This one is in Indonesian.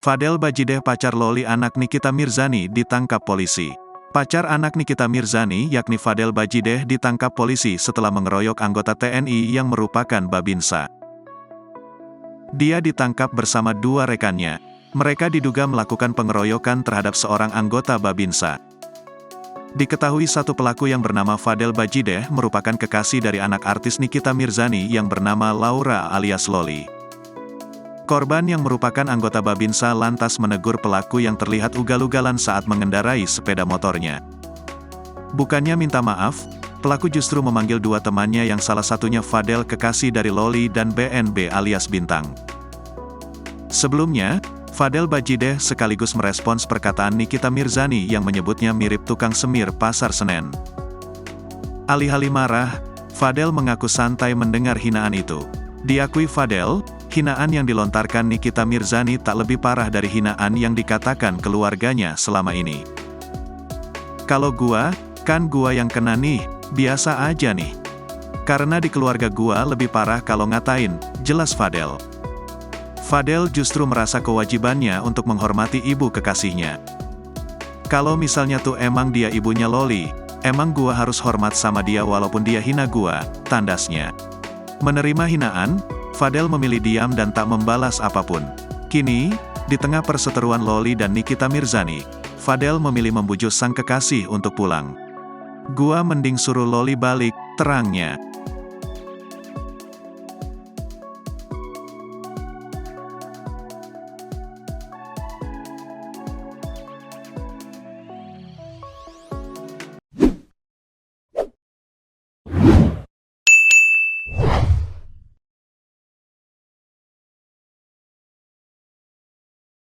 Fadel Bajideh pacar Loli anak Nikita Mirzani ditangkap polisi. Pacar anak Nikita Mirzani yakni Fadel Bajideh ditangkap polisi setelah mengeroyok anggota TNI yang merupakan Babinsa. Dia ditangkap bersama dua rekannya. Mereka diduga melakukan pengeroyokan terhadap seorang anggota Babinsa. Diketahui satu pelaku yang bernama Fadel Bajideh merupakan kekasih dari anak artis Nikita Mirzani yang bernama Laura alias Loli. Korban yang merupakan anggota Babinsa lantas menegur pelaku yang terlihat ugal-ugalan saat mengendarai sepeda motornya. Bukannya minta maaf, pelaku justru memanggil dua temannya yang salah satunya Fadel kekasih dari Loli dan BNB alias Bintang. Sebelumnya, Fadel Bajideh sekaligus merespons perkataan Nikita Mirzani yang menyebutnya mirip tukang semir Pasar Senen. Alih-alih marah, Fadel mengaku santai mendengar hinaan itu. Diakui Fadel, hinaan yang dilontarkan Nikita Mirzani tak lebih parah dari hinaan yang dikatakan keluarganya selama ini. Kalau gua, kan gua yang kena nih, biasa aja nih. Karena di keluarga gua lebih parah kalau ngatain, jelas Fadel. Fadel justru merasa kewajibannya untuk menghormati ibu kekasihnya. Kalau misalnya tuh emang dia ibunya Loli, emang gua harus hormat sama dia walaupun dia hina gua, tandasnya. Menerima hinaan, Fadel memilih diam dan tak membalas apapun. Kini, di tengah perseteruan Loli dan Nikita Mirzani, Fadel memilih membujuk sang kekasih untuk pulang. Gua mending suruh Loli balik, terangnya.